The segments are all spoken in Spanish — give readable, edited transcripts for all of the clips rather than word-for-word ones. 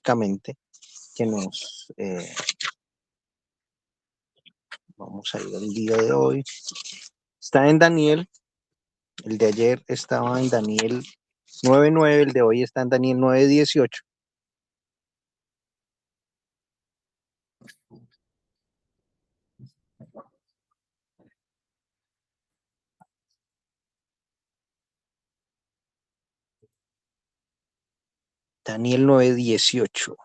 básicamente que nos vamos a ir al día de hoy. Está en Daniel, el de ayer estaba en Daniel 9:9, el de hoy está en Daniel 9:18. Daniel 9:18.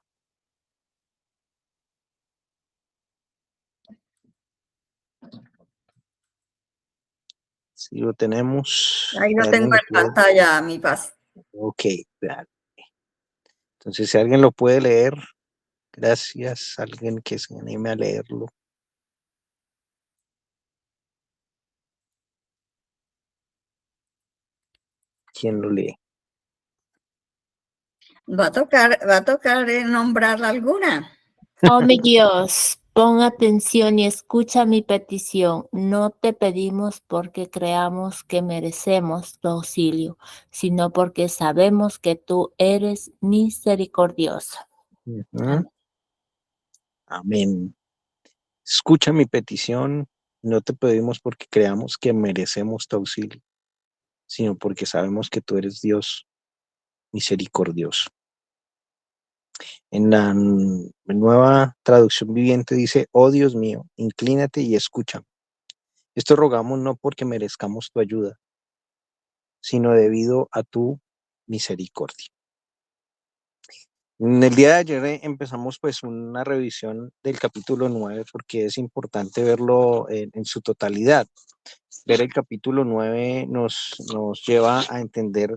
Si lo tenemos. Ahí lo tengo en pantalla, mi paz. Ok, claro. Entonces, si alguien lo puede leer, gracias. Alguien que se anime a leerlo. ¿Quién lo lee? Va a tocar nombrar alguna. Oh mi Dios, pon atención y escucha mi petición. No te pedimos porque creamos que merecemos tu auxilio, sino porque sabemos que tú eres misericordioso. Amén. Amén. Escucha mi petición. No te pedimos porque creamos que merecemos tu auxilio, sino porque sabemos que tú eres Dios misericordioso. En la nueva traducción viviente dice: oh Dios mío, inclínate y escucha. Esto rogamos no porque merezcamos tu ayuda, sino debido a tu misericordia. En el día de ayer empezamos pues una revisión del capítulo 9 porque es importante verlo en su totalidad. Ver el capítulo 9 nos lleva a entender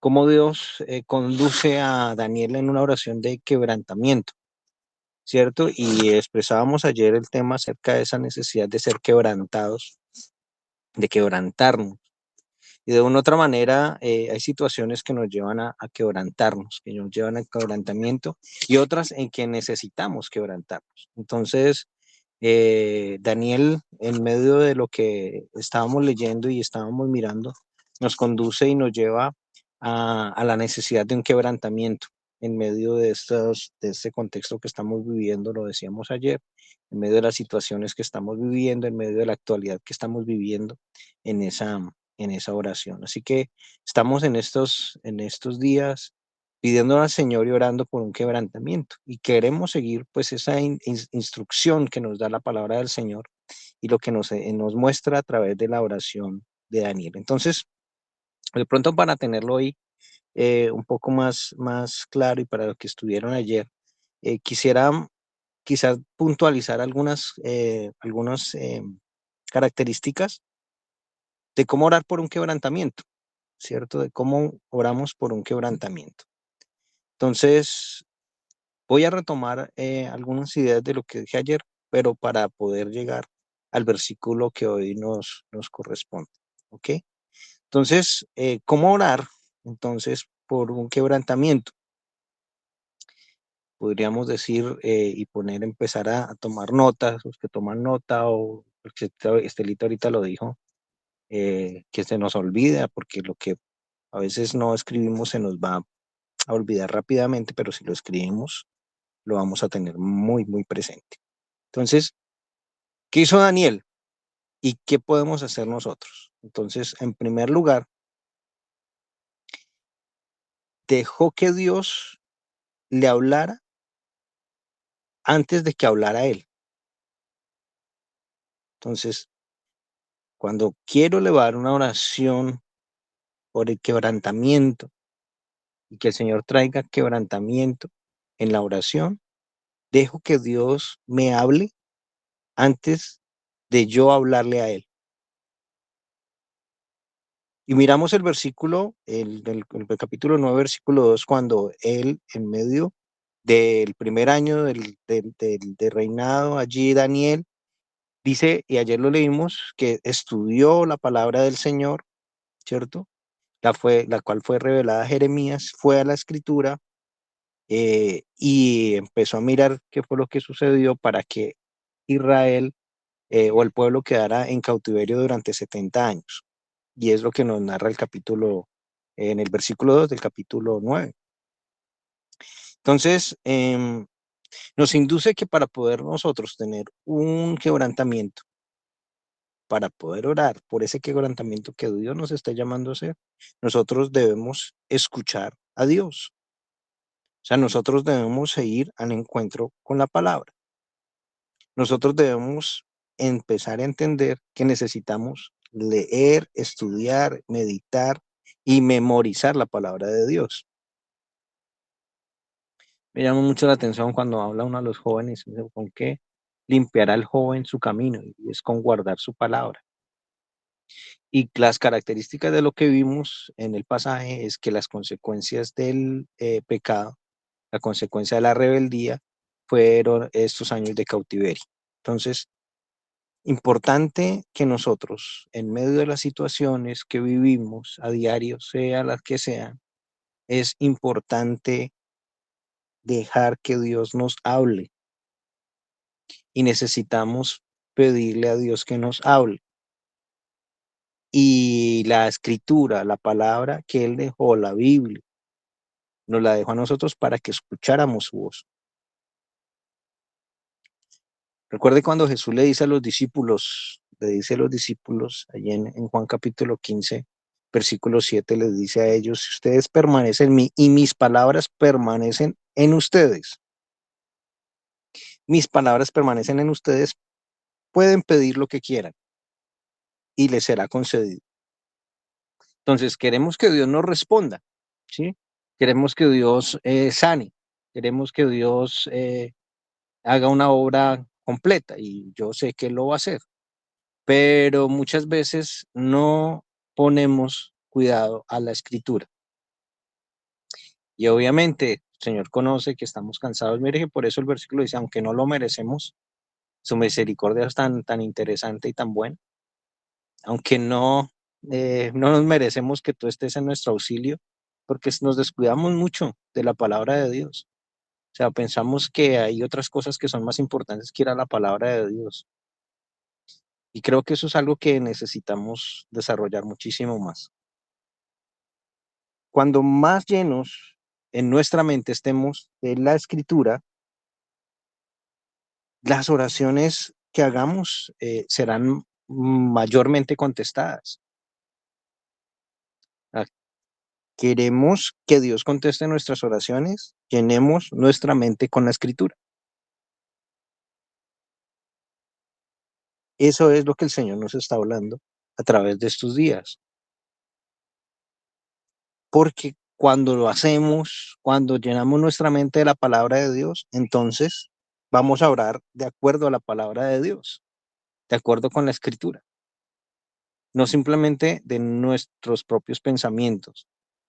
cómo Dios conduce a Daniel en una oración de quebrantamiento, ¿cierto? Y expresábamos ayer el tema acerca de esa necesidad de ser quebrantados, de quebrantarnos. Y de una u otra manera hay situaciones que nos llevan a quebrantarnos, que nos llevan al quebrantamiento, y otras en que necesitamos quebrantarnos. Entonces, Daniel, en medio de lo que estábamos leyendo y estábamos mirando, nos conduce y nos lleva a la necesidad de un quebrantamiento en medio de este contexto que estamos viviendo, lo decíamos ayer, en medio de las situaciones que estamos viviendo, en medio de la actualidad que estamos viviendo en esa oración. Así que estamos en estos días pidiendo al Señor y orando por un quebrantamiento, y queremos seguir pues esa instrucción que nos da la palabra del Señor y lo que nos muestra a través de la oración de Daniel. Entonces, de pronto, para tenerlo hoy un poco más claro, y para los que estuvieron ayer, quisiera quizás puntualizar algunas características de cómo orar por un quebrantamiento, ¿cierto? De cómo oramos por un quebrantamiento. Entonces, voy a retomar algunas ideas de lo que dije ayer, pero para poder llegar al versículo que hoy nos corresponde, ¿ok? Entonces, ¿cómo orar? Entonces, por un quebrantamiento. Podríamos decir y empezar a tomar notas, los que toman nota, o Estelita ahorita lo dijo, que se nos olvida, porque lo que a veces no escribimos se nos va a olvidar rápidamente, pero si lo escribimos, lo vamos a tener muy, muy presente. Entonces, ¿qué hizo Daniel? ¿Y qué podemos hacer nosotros? Entonces, en primer lugar, dejó que Dios le hablara antes de que hablara él. Entonces, cuando quiero elevar una oración por el quebrantamiento y que el Señor traiga quebrantamiento en la oración, dejo que Dios me hable antes de yo hablarle a él. Y miramos el versículo, el capítulo 9, versículo 2, cuando él, en medio del primer año del reinado, allí Daniel dice, y ayer lo leímos, que estudió la palabra del Señor, ¿cierto? La cual fue revelada a Jeremías, fue a la escritura y empezó a mirar qué fue lo que sucedió para que Israel o el pueblo quedara en cautiverio durante 70 años. Y es lo que nos narra el capítulo, en el versículo 2 del capítulo 9. Entonces, nos induce que para poder nosotros tener un quebrantamiento, para poder orar por ese quebrantamiento que Dios nos está llamando a hacer, nosotros debemos escuchar a Dios. O sea, nosotros debemos ir al encuentro con la palabra. Nosotros debemos empezar a entender que necesitamos leer, estudiar, meditar y memorizar la palabra de Dios. Me llama mucho la atención cuando habla uno a los jóvenes, ¿con qué limpiará el joven su camino? Y es con guardar su palabra. Y las características de lo que vimos en el pasaje es que las consecuencias del pecado, la consecuencia de la rebeldía, fueron estos años de cautiverio. Entonces, importante que nosotros, en medio de las situaciones que vivimos a diario, sea las que sean, es importante dejar que Dios nos hable y necesitamos pedirle a Dios que nos hable. Y la escritura, la palabra que Él dejó, la Biblia, nos la dejó a nosotros para que escucháramos su voz. Recuerde cuando Jesús le dice a los discípulos, allí en Juan capítulo 15, versículo 7, les dice a ellos, si ustedes permanecen en mí y mis palabras permanecen en ustedes, mis palabras permanecen en ustedes, pueden pedir lo que quieran y les será concedido. Entonces, queremos que Dios nos responda, ¿sí? Queremos que Dios sane, queremos que Dios haga una obra completa y yo sé que Él lo va a hacer, pero muchas veces no ponemos cuidado a la escritura. Y obviamente el Señor conoce que estamos cansados. Mire que por eso el versículo dice, aunque no lo merecemos, su misericordia es tan interesante y tan buena, aunque no nos merecemos que tú estés en nuestro auxilio, porque nos descuidamos mucho de la palabra de Dios. O sea, pensamos que hay otras cosas que son más importantes que ir a la palabra de Dios. Y creo que eso es algo que necesitamos desarrollar muchísimo más. Cuando más llenos en nuestra mente estemos de la escritura, las oraciones que hagamos serán mayormente contestadas. Ah, queremos que Dios conteste nuestras oraciones, llenemos nuestra mente con la escritura. Eso es lo que el Señor nos está hablando a través de estos días. Porque cuando lo hacemos, cuando llenamos nuestra mente de la palabra de Dios, entonces vamos a orar de acuerdo a la palabra de Dios, de acuerdo con la escritura, no simplemente de nuestros propios pensamientos,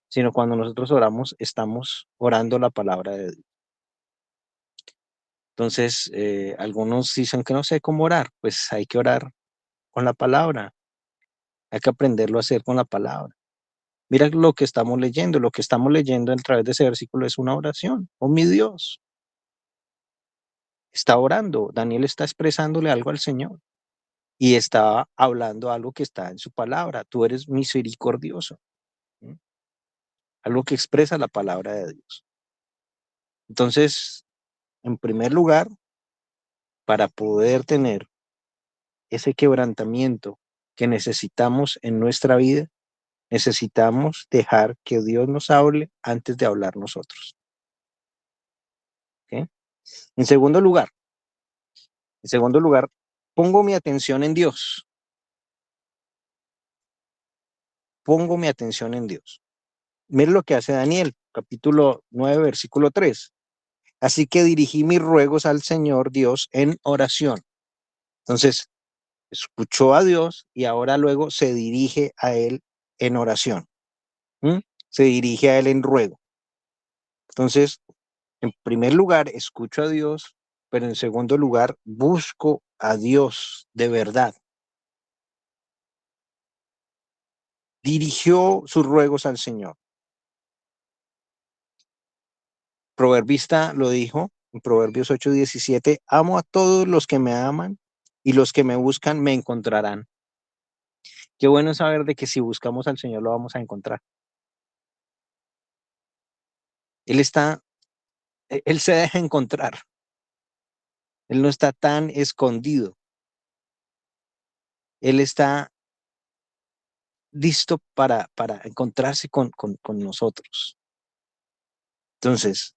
sino cuando nosotros oramos, estamos orando la palabra de Dios. Entonces, algunos dicen que no sé cómo orar, pues hay que orar con la palabra, hay que aprenderlo a hacer con la palabra. Mira lo que estamos leyendo a través de ese versículo es una oración. Oh, mi Dios, está orando, Daniel está expresándole algo al Señor y está hablando algo que está en su palabra. Tú eres misericordioso, ¿sí? Algo que expresa la palabra de Dios. Entonces, en primer lugar, para poder tener ese quebrantamiento que necesitamos en nuestra vida, necesitamos dejar que Dios nos hable antes de hablar nosotros. ¿Okay? En segundo lugar, pongo mi atención en Dios. Pongo mi atención en Dios. Mire lo que hace Daniel, capítulo 9, versículo 3. Así que dirigí mis ruegos al Señor Dios en oración. Entonces, escuchó a Dios y ahora luego se dirige a Él en oración. Se dirige a Él en ruego. Entonces, en primer lugar, escucho a Dios, pero en segundo lugar, busco a Dios de verdad. Dirigió sus ruegos al Señor. Proverbista lo dijo en Proverbios 8:17, amo a todos los que me aman y los que me buscan me encontrarán. Qué bueno saber de que si buscamos al Señor lo vamos a encontrar. Él está Él se deja encontrar. Él no está tan escondido. Él está listo para encontrarse con nosotros. Entonces,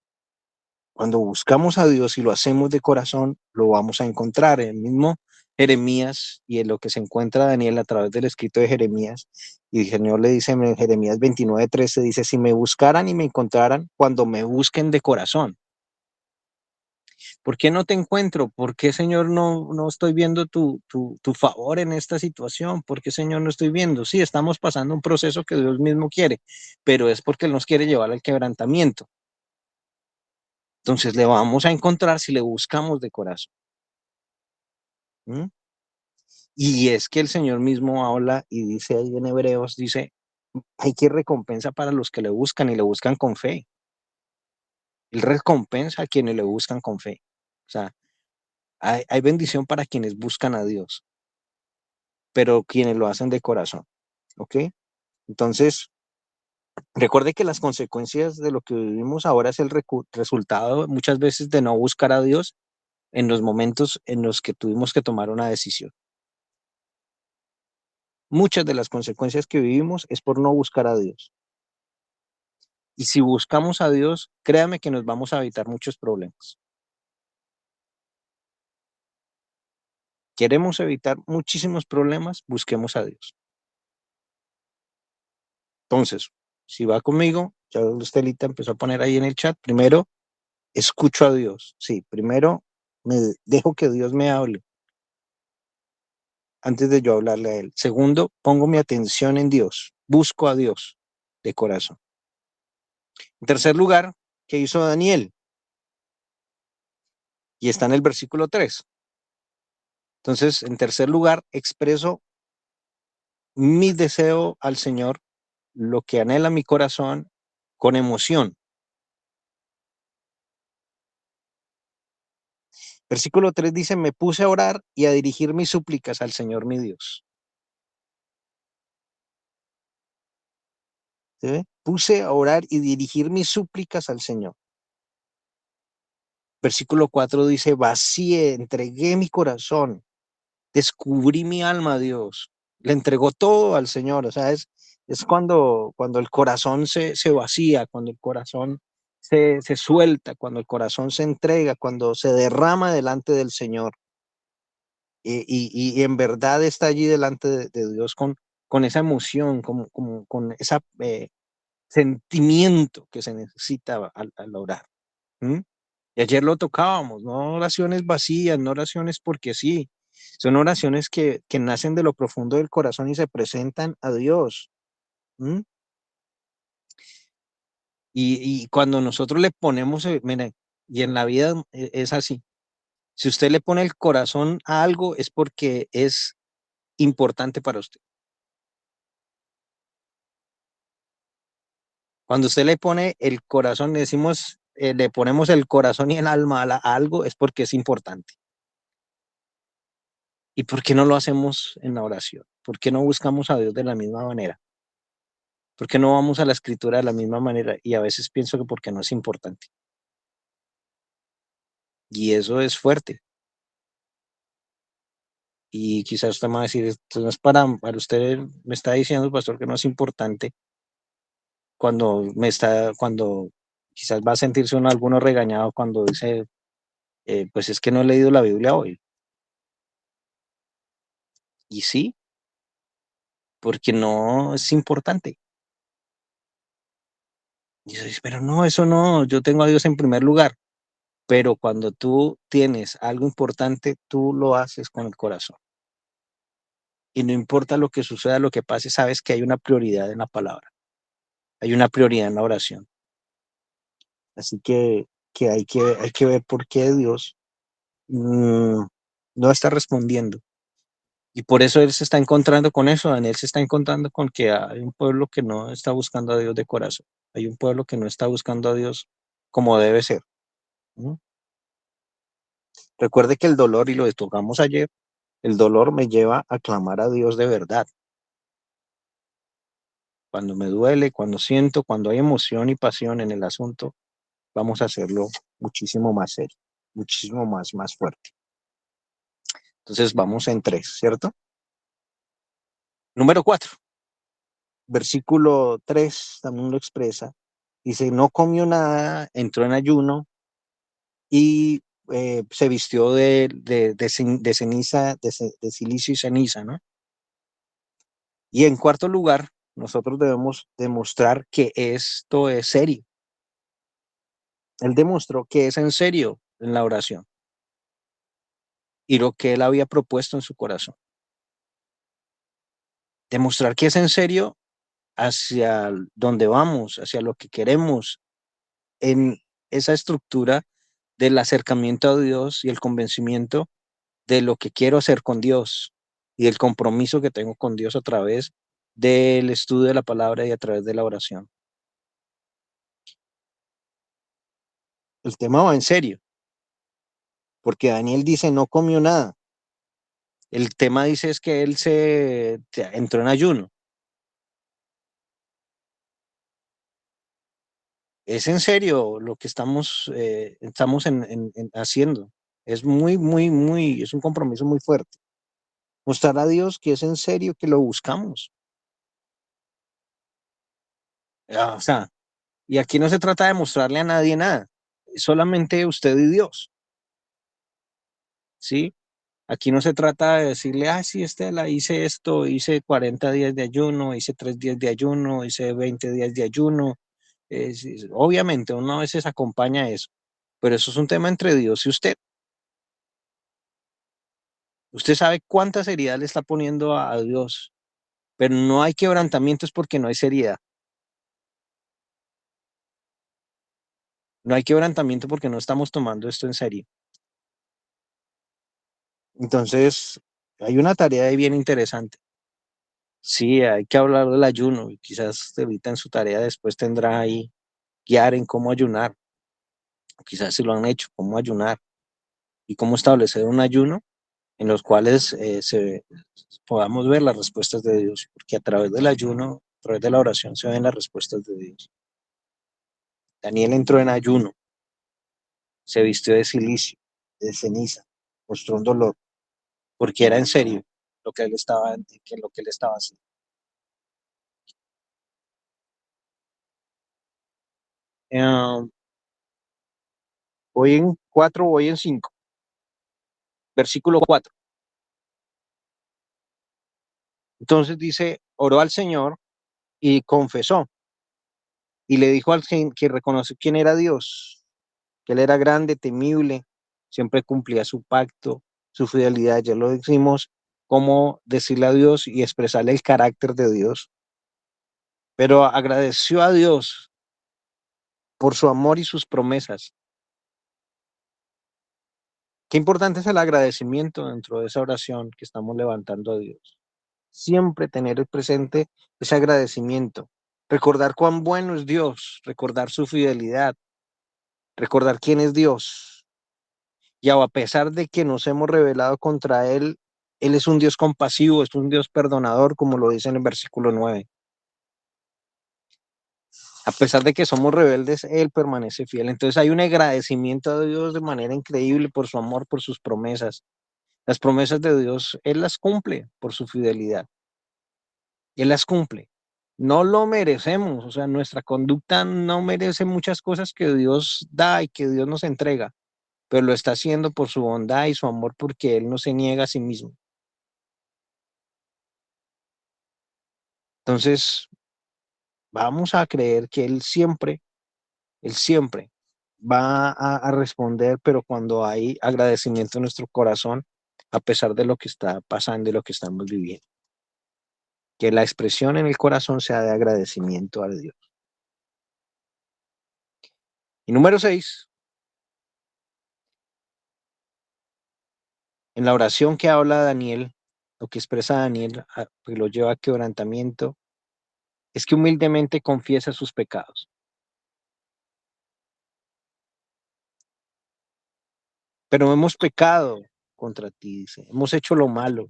cuando buscamos a Dios y lo hacemos de corazón, lo vamos a encontrar. El mismo Jeremías y en lo que se encuentra Daniel a través del escrito de Jeremías. Y el Señor le dice en Jeremías 29:13, dice, si me buscaran y me encontraran, cuando me busquen de corazón. ¿Por qué no te encuentro? ¿Por qué, Señor, no estoy viendo tu favor en esta situación? ¿Por qué, Señor, no estoy viendo? Sí, estamos pasando un proceso que Dios mismo quiere, pero es porque Él nos quiere llevar al quebrantamiento. Entonces le vamos a encontrar si le buscamos de corazón. ¿Mm? Y es que el Señor mismo habla y dice ahí en Hebreos, dice, hay que recompensa para los que le buscan y le buscan con fe. Él recompensa a quienes le buscan con fe. O sea, hay bendición para quienes buscan a Dios, pero quienes lo hacen de corazón. ¿Ok? Entonces, recuerde que las consecuencias de lo que vivimos ahora es el resultado muchas veces de no buscar a Dios en los momentos en los que tuvimos que tomar una decisión. Muchas de las consecuencias que vivimos es por no buscar a Dios. Y si buscamos a Dios, créame que nos vamos a evitar muchos problemas. Queremos evitar muchísimos problemas, busquemos a Dios. Entonces, si va conmigo, ya Estelita empezó a poner ahí en el chat, primero, escucho a Dios. Sí, primero me dejo que Dios me hable antes de yo hablarle a Él. Segundo, pongo mi atención en Dios, busco a Dios de corazón. En tercer lugar, ¿qué hizo Daniel? Y está en el versículo 3. Entonces, en tercer lugar, expreso mi deseo al Señor, lo que anhela mi corazón, con emoción. Versículo 3 dice, me puse a orar y a dirigir mis súplicas al Señor mi Dios. ¿Sí? Puse a orar y dirigir mis súplicas al Señor. Versículo 4 dice, vacié, entregué mi corazón, descubrí mi alma a Dios, le entregó todo al Señor. O sea, es cuando el corazón se vacía, cuando el corazón se suelta, cuando el corazón se entrega, cuando se derrama delante del Señor. Y en verdad está allí delante de Dios con esa emoción, con ese sentimiento que se necesita al orar. ¿Mm? Y ayer lo tocábamos, no oraciones vacías, no oraciones porque sí, son oraciones que nacen de lo profundo del corazón y se presentan a Dios. ¿Mm? Y cuando nosotros le ponemos, mire, y en la vida es así, si usted le pone el corazón a algo es porque es importante para usted. Cuando usted le pone el corazón, le decimos, le ponemos el corazón y el alma a algo, es porque es importante. ¿Y por qué no lo hacemos en la oración? ¿Por qué no buscamos a Dios de la misma manera? ¿Por qué no vamos a la escritura de la misma manera? Y a veces pienso que porque no es importante. Y eso es fuerte. Y quizás usted me va a decir, esto no es para usted, me está diciendo, pastor, que no es importante cuando quizás va a sentirse uno alguno regañado cuando dice, pues es que no he leído la Biblia hoy. Y sí, porque no es importante. Y dices, pero no, eso no, yo tengo a Dios en primer lugar. Pero cuando tú tienes algo importante, tú lo haces con el corazón. Y no importa lo que suceda, lo que pase, sabes que hay una prioridad en la palabra, hay una prioridad en la oración. Así que hay que ver por qué Dios no está respondiendo. Y por eso Él se está encontrando con eso, Daniel se está encontrando con que hay un pueblo que no está buscando a Dios de corazón, hay un pueblo que no está buscando a Dios como debe ser. ¿No? Recuerde que el dolor, y lo tocamos ayer, el dolor me lleva a clamar a Dios de verdad. Cuando me duele, cuando siento, cuando hay emoción y pasión en el asunto, vamos a hacerlo muchísimo más serio, muchísimo más fuerte. Entonces vamos en 3, ¿cierto? Número 4, versículo 3 también lo expresa. Dice, no comió nada, entró en ayuno y se vistió de ceniza, de silicio y ceniza, ¿no? Y en cuarto lugar, nosotros debemos demostrar que esto es serio. Él demostró que es en serio en la oración y lo que él había propuesto en su corazón. Demostrar que es en serio hacia donde vamos, hacia lo que queremos, en esa estructura del acercamiento a Dios y el convencimiento de lo que quiero hacer con Dios y el compromiso que tengo con Dios a través del estudio de la palabra y a través de la oración. El tema va en serio, porque Daniel dice no comió nada. El tema dice es que él se entró en ayuno. Es en serio lo que estamos haciendo. Es es un compromiso muy fuerte. Mostrar a Dios que es en serio, que lo buscamos. O sea, y aquí no se trata de mostrarle a nadie nada, solamente usted y Dios, ¿sí? Aquí no se trata de decirle, sí, Estela, hice esto, hice 40 días de ayuno, hice 3 días de ayuno, hice 20 días de ayuno. Obviamente uno a veces acompaña eso, pero eso es un tema entre Dios y usted. Usted sabe cuánta seriedad le está poniendo a Dios, pero no hay quebrantamientos porque no hay seriedad. No hay quebrantamiento porque no estamos tomando esto en serio. Entonces, hay una tarea ahí bien interesante. Sí, hay que hablar del ayuno y quizás ahorita en su tarea después tendrá ahí guiar en cómo ayunar. Quizás si lo han hecho, cómo ayunar y cómo establecer un ayuno en los cuales podamos ver las respuestas de Dios, porque a través del ayuno, a través de la oración se ven las respuestas de Dios. Daniel entró en ayuno, se vistió de silicio, de ceniza, mostró un dolor, porque era en serio lo que él estaba haciendo. Eh, voy en 4, voy en 5. Versículo 4. Entonces dice, oró al Señor y confesó, y le dijo al que reconoció quién era Dios, que él era grande, temible, siempre cumplía su pacto, su fidelidad. Ya lo decimos, cómo decirle a Dios y expresarle el carácter de Dios. Pero agradeció a Dios por su amor y sus promesas. Qué importante es el agradecimiento dentro de esa oración que estamos levantando a Dios. Siempre tener presente ese agradecimiento. Recordar cuán bueno es Dios, recordar su fidelidad, recordar quién es Dios. Y a pesar de que nos hemos rebelado contra Él, Él es un Dios compasivo, es un Dios perdonador, como lo dice en el versículo 9. A pesar de que somos rebeldes, Él permanece fiel. Entonces hay un agradecimiento a Dios de manera increíble por su amor, por sus promesas. Las promesas de Dios, Él las cumple por su fidelidad. Él las cumple. No lo merecemos, o sea, nuestra conducta no merece muchas cosas que Dios da y que Dios nos entrega, pero lo está haciendo por su bondad y su amor porque Él no se niega a sí mismo. Entonces, vamos a creer que Él siempre va a responder, pero cuando hay agradecimiento en nuestro corazón, a pesar de lo que está pasando y lo que estamos viviendo. Que la expresión en el corazón sea de agradecimiento a Dios. Y número 6, en la oración que habla Daniel, lo que expresa Daniel, que lo lleva a quebrantamiento, es que humildemente confiesa sus pecados. Pero hemos pecado contra ti, dice, hemos hecho lo malo.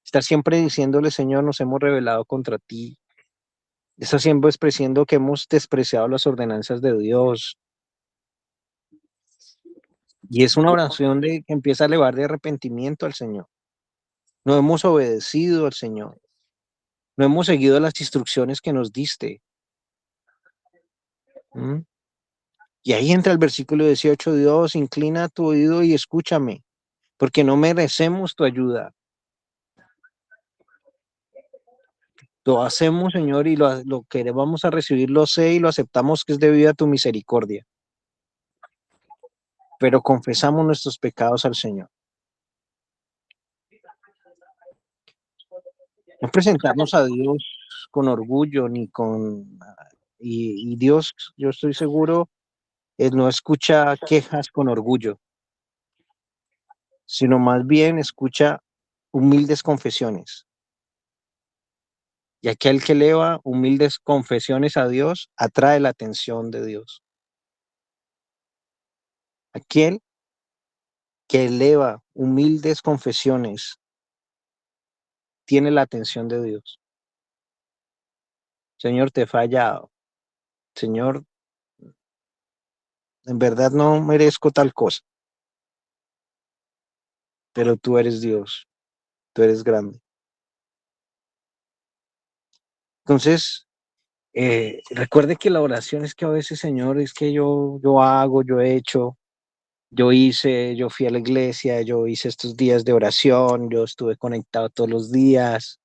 Está siempre diciéndole, Señor, nos hemos rebelado contra ti. Está siempre expresando que hemos despreciado las ordenanzas de Dios, Y es una oración que empieza a elevar de arrepentimiento al Señor. No hemos obedecido al Señor. No hemos seguido las instrucciones que nos diste. ¿Mm? Y ahí entra el versículo 18, Dios, inclina tu oído y escúchame, porque no merecemos tu ayuda. Lo hacemos, Señor, y lo que vamos a recibir lo sé y lo aceptamos que es debido a tu misericordia. Pero confesamos nuestros pecados al Señor. No presentarnos a Dios con orgullo ni con... Y Dios, yo estoy seguro, no escucha quejas con orgullo, sino más bien escucha humildes confesiones. Y aquel que eleva humildes confesiones a Dios atrae la atención de Dios. Aquel que eleva humildes confesiones tiene la atención de Dios. Señor, te he fallado. Señor, en verdad no merezco tal cosa, pero tú eres Dios, tú eres grande. Entonces, recuerde que la oración es que a veces, Señor, es que yo hago, yo he hecho, yo hice, yo fui a la iglesia, yo hice estos días de oración, yo estuve conectado todos los días,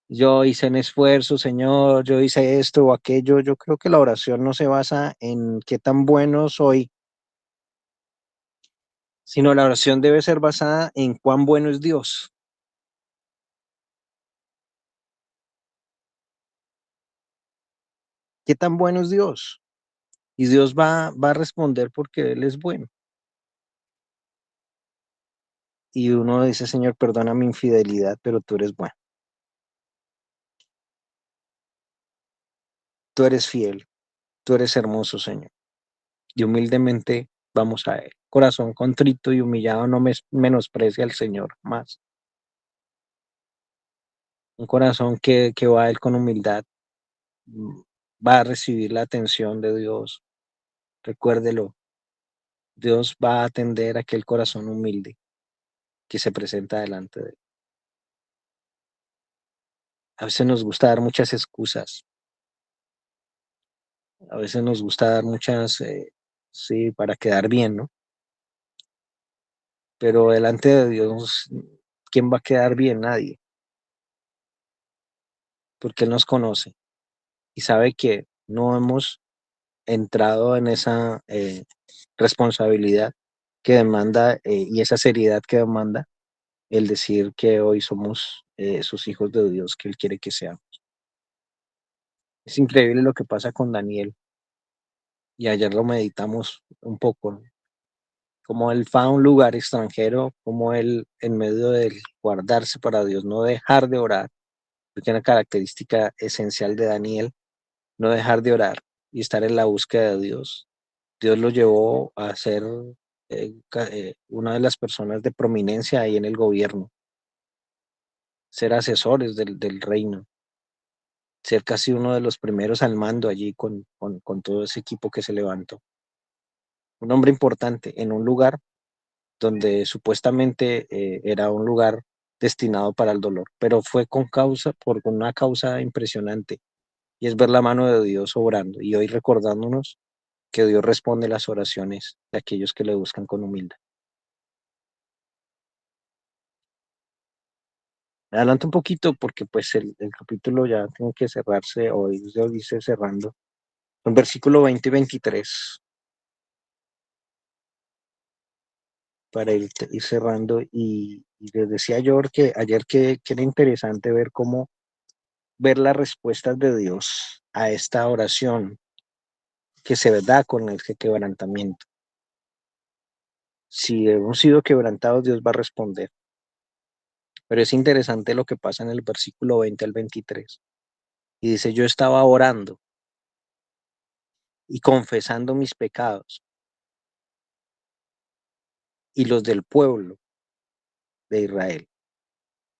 yo hice un esfuerzo, Señor, yo hice esto o aquello. Yo creo que la oración no se basa en qué tan bueno soy, sino la oración debe ser basada en cuán bueno es Dios. ¿Qué tan bueno es Dios? Y Dios va a responder porque Él es bueno. Y uno dice, Señor, perdona mi infidelidad, pero tú eres bueno. Tú eres fiel, tú eres hermoso, Señor. Y humildemente vamos a Él. Corazón contrito y humillado no me menosprecia al Señor más. Un corazón que va a Él con humildad va a recibir la atención de Dios. Recuérdelo, Dios va a atender a aquel corazón humilde que se presenta delante de Él. A veces nos gusta dar muchas excusas, a veces nos gusta dar muchas, sí, para quedar bien, ¿no? Pero delante de Dios, ¿quién va a quedar bien? Nadie, porque Él nos conoce y sabe que no hemos entrado en esa responsabilidad que demanda y esa seriedad que demanda el decir que hoy somos sus hijos de Dios, que Él quiere que seamos. Es increíble lo que pasa con Daniel, y ayer lo meditamos un poco, ¿no? Como él fue a un lugar extranjero, como él en medio del guardarse para Dios, no dejar de orar, porque una característica esencial de Daniel, no dejar de orar y estar en la búsqueda de Dios. Dios lo llevó a ser una de las personas de prominencia ahí en el gobierno, ser asesores del reino, ser casi uno de los primeros al mando allí con todo ese equipo que se levantó. Un hombre importante en un lugar donde supuestamente era un lugar destinado para el dolor, pero fue por una causa impresionante, y es ver la mano de Dios obrando, y hoy recordándonos que Dios responde las oraciones de aquellos que le buscan con humildad. Me adelanto un poquito porque pues el capítulo ya tiene que cerrarse, hoy Dios dice cerrando, el versículo 20 y 23, para ir cerrando, y les decía yo que ayer que era interesante ver cómo ver las respuestas de Dios a esta oración que se da con ese quebrantamiento. Si hemos sido quebrantados, Dios va a responder. Pero es interesante lo que pasa en el versículo 20 al 23. Y dice, yo estaba orando y confesando mis pecados y los del pueblo de Israel.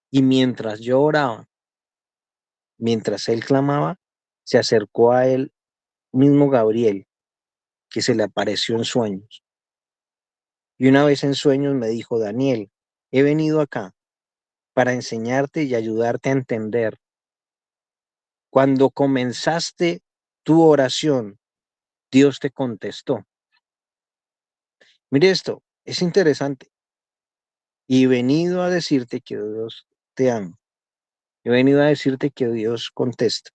Y mientras yo oraba, mientras él clamaba, se acercó a él mismo Gabriel, que se le apareció en sueños Y una vez en sueños me dijo: Daniel, he venido acá para enseñarte y ayudarte a entender. Cuando comenzaste tu oración, Dios te contestó. Mire esto, es interesante. Y he venido a decirte que Dios te ama. He venido a decirte que Dios contesta.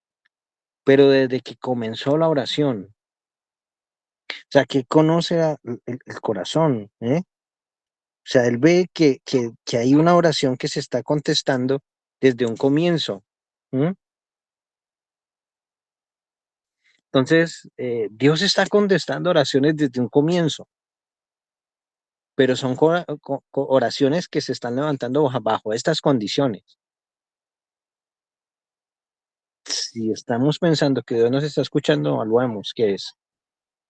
Pero desde que comenzó la oración, o sea, que conoce el corazón, ¿eh? O sea, él ve que hay una oración que se está contestando desde un comienzo. ¿Mm? Entonces, Dios está contestando oraciones desde un comienzo, pero son oraciones que se están levantando bajo estas condiciones. Si estamos pensando que Dios nos está escuchando, evaluemos qué es.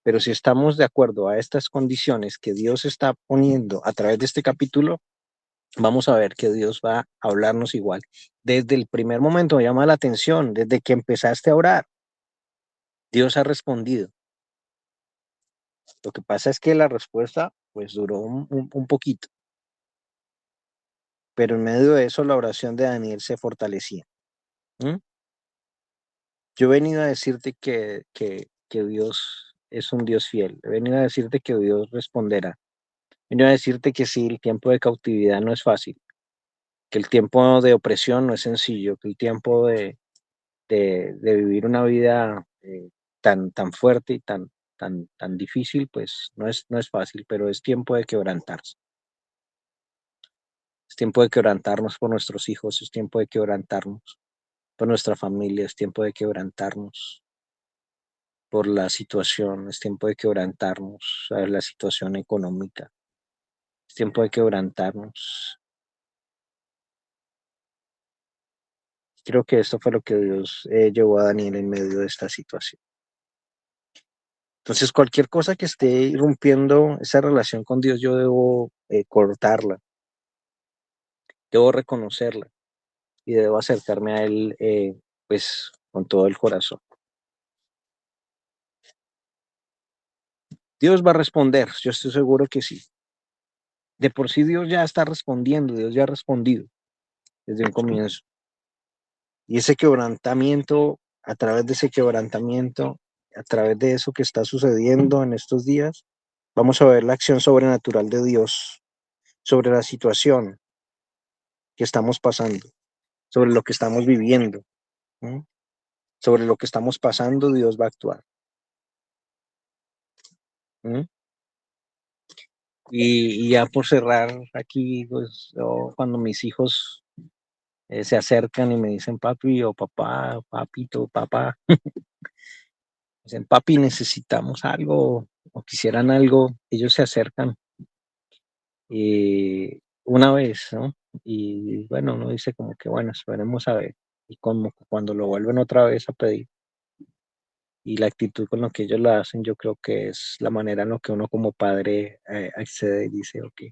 Pero si estamos de acuerdo a estas condiciones que Dios está poniendo a través de este capítulo, vamos a ver que Dios va a hablarnos igual. Desde el primer momento me llama la atención, desde que empezaste a orar, Dios ha respondido. Lo que pasa es que la respuesta pues duró un poquito, pero en medio de eso la oración de Daniel se fortalecía. ¿Mm? Yo he venido a decirte que Dios es un Dios fiel. He venido a decirte que Dios responderá. He venido a decirte que sí, el tiempo de cautividad no es fácil, que el tiempo de opresión no es sencillo, que el tiempo de vivir una vida tan fuerte y tan difícil, pues no es fácil, pero es tiempo de quebrantarse. Es tiempo de quebrantarnos por nuestros hijos, es tiempo de quebrantarnos por nuestra familia, es tiempo de quebrantarnos por la situación, es tiempo de quebrantarnos a la situación económica, es tiempo de quebrantarnos. Creo que esto fue lo que Dios llevó a Daniel en medio de esta situación. Entonces, cualquier cosa que esté irrumpiendo esa relación con Dios, yo debo cortarla, debo reconocerla y debo acercarme a Él, pues, con todo el corazón. Dios va a responder, yo estoy seguro que sí. De por sí Dios ya está respondiendo, Dios ya ha respondido desde un comienzo. Y ese quebrantamiento, a través de ese quebrantamiento, a través de eso que está sucediendo en estos días, vamos a ver la acción sobrenatural de Dios sobre la situación que estamos pasando, sobre lo que estamos viviendo, ¿no? Sobre lo que estamos pasando, Dios va a actuar. ¿No? Y ya por cerrar aquí, pues cuando mis hijos se acercan y me dicen papi o papá, papito, papá, dicen papi, necesitamos algo o quisieran algo, ellos se acercan una vez, ¿no? Y bueno, uno dice como que bueno, esperemos a ver. Y como cuando lo vuelven otra vez a pedir, y la actitud con la que ellos lo hacen, yo creo que es la manera en la que uno como padre accede y dice, ok,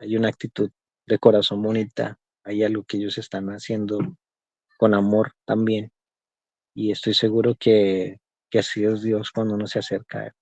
hay una actitud de corazón bonita, hay algo que ellos están haciendo con amor también, y estoy seguro que así es Dios cuando uno se acerca a Él.